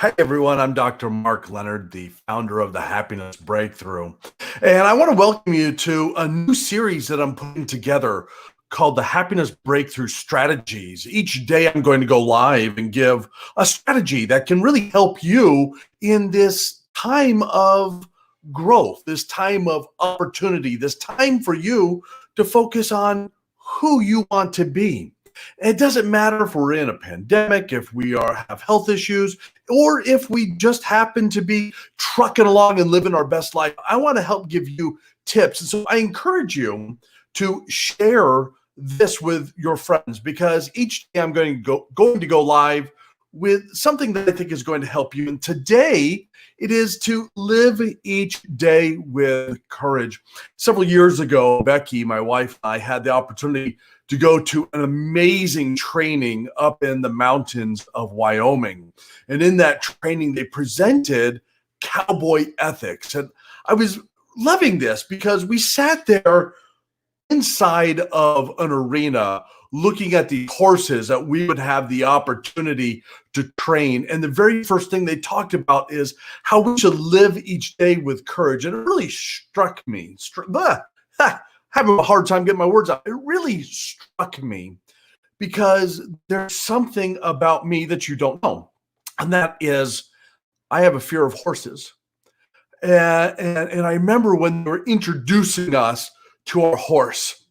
Hi, everyone. I'm Dr. Mark Leonard, the founder of the Happiness Breakthrough. And I want to welcome you to a new series that I'm putting together called the Happiness Breakthrough Strategies. Each day I'm going to go live and give a strategy that can really help you in this time of growth, this time of opportunity, this time for you to focus on who you want to be. It doesn't matter if we're in a pandemic, if we have health issues, or if we just happen to be trucking along and living our best life. I want to help give you tips. And so I encourage you to share this with your friends, because each day I'm going to go live with something that I think is going to help you. And today it is to live each day with courage. Several years ago, Becky, my wife, and I had the opportunity to go to an amazing training up in the mountains of Wyoming. And in that training, they presented cowboy ethics. And I was loving this because we sat there inside of an arena looking at the horses that we would have the opportunity to train. And the very first thing they talked about is how we should live each day with courage. And it really struck me. Having a hard time getting my words out. It really struck me because there's something about me that you don't know. And that is, I have a fear of horses. And I remember when they were introducing us to our horse,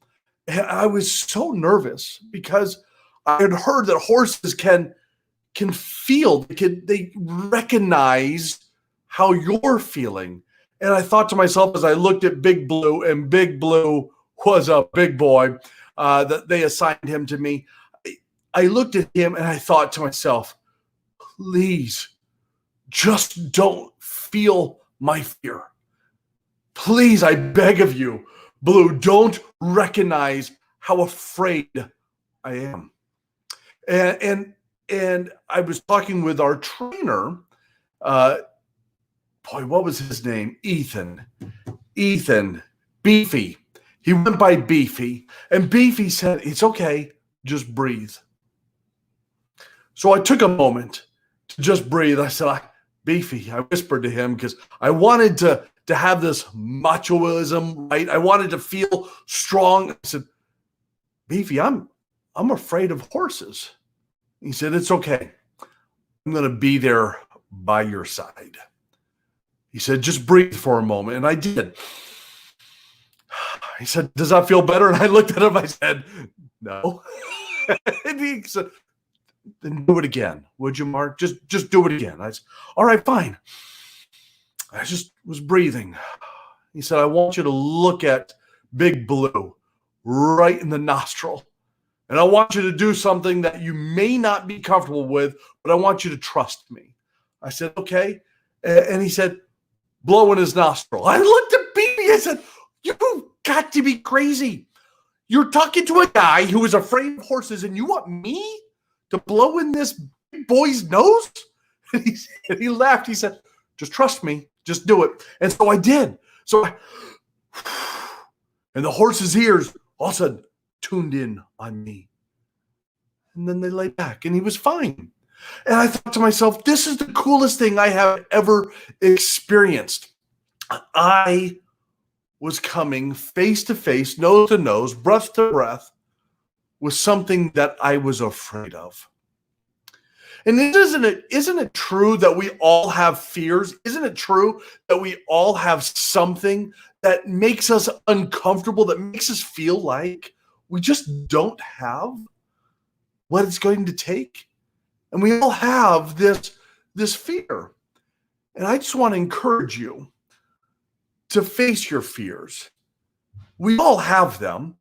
and I was so nervous because I had heard that horses can feel, they recognize how you're feeling. And I thought to myself as I looked at Big Blue, and Big Blue was a big boy that they assigned him to me. I looked at him and I thought to myself, please, just don't feel my fear. Please, I beg of you, Blue, don't recognize how afraid I am. And I was talking with our trainer. What was his name? Ethan, Beefy. He went by Beefy, and Beefy said, "It's okay, just breathe." So I took a moment to just breathe. I said, Beefy, I whispered to him because I wanted to have this machoism, right? I wanted to feel strong. I said, Beefy, I'm afraid of horses. He said, it's okay. I'm going to be there by your side. He said, just breathe for a moment. And I did. He said, does that feel better? And I looked at him. I said, no. And he said, then do it again. Would you, Mark? Just do it again. I said, all right, fine. I just was breathing. He said, I want you to look at Big Blue right in the nostril. And I want you to do something that you may not be comfortable with, but I want you to trust me. I said, okay. And he said, blow in his nostril. I looked at Beefy. I said, you've got to be crazy. You're talking to a guy who is afraid of horses, and you want me to blow in this big boy's nose? And he laughed. He said, just trust me. Just do it. And so I did. And the horse's ears all of a sudden tuned in on me. And then they lay back, and he was fine. And I thought to myself, this is the coolest thing I have ever experienced. I was coming face to face, nose to nose, breath to breath with something that I was afraid of. And isn't it true that we all have fears? Isn't it true that we all have something that makes us uncomfortable, that makes us feel like we just don't have what it's going to take? And we all have this fear. And I just want to encourage you to face your fears. We all have them,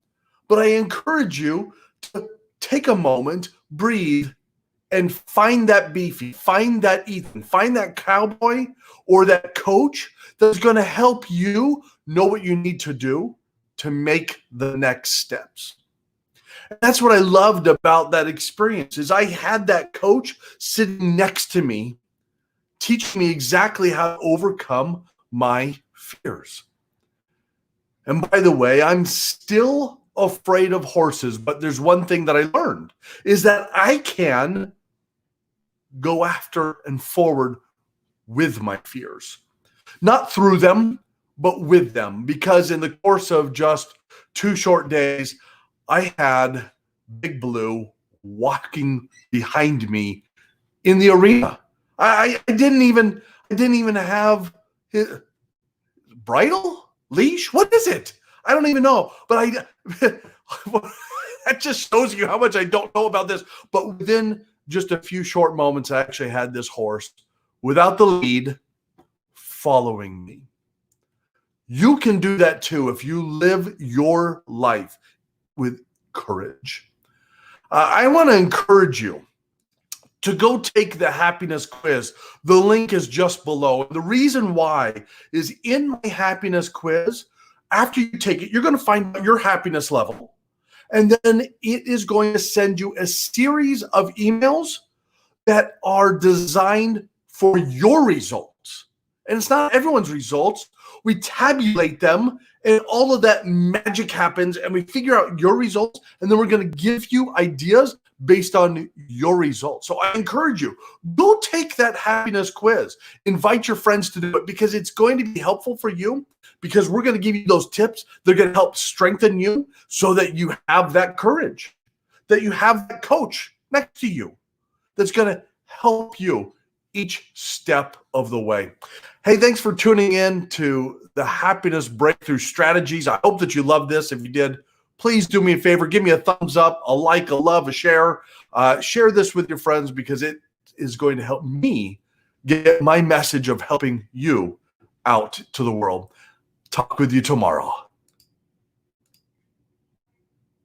but I encourage you to take a moment, breathe, and find that Beefy, find that Ethan, find that cowboy or that coach that's going to help you know what you need to do to make the next steps. And that's what I loved about that experience is I had that coach sitting next to me, teaching me exactly how to overcome my fears. And by the way, I'm still afraid of horses, but there's one thing that I learned is that I can go after and forward with my fears. Not through them, but with them. Because in the course of just 2 short days, I had Big Blue walking behind me in the arena. I didn't even have his bridle leash. What is it? I don't even know. But that just shows you how much I don't know about this. But within just a few short moments, I actually had this horse without the lead following me. You can do that too if you live your life with courage. I want to encourage you to go take the happiness quiz. The link is just below. The reason why is in my happiness quiz, after you take it, you're going to find out your happiness level. And then it is going to send you a series of emails that are designed for your results. And it's not everyone's results. We tabulate them, and all of that magic happens, and we figure out your results, and then we're going to give you ideas based on your results. So I encourage you, go take that happiness quiz. Invite your friends to do it because it's going to be helpful for you, because we're going to give you those tips. They're going to help strengthen you so that you have that courage, that you have that coach next to you that's going to help you each step of the way. Hey, thanks for tuning in to the Happiness Breakthrough Strategies. I hope that you loved this. If you did, please do me a favor. Give me a thumbs up, a like, a love, a share. Share this with your friends because it is going to help me get my message of helping you out to the world. Talk with you tomorrow.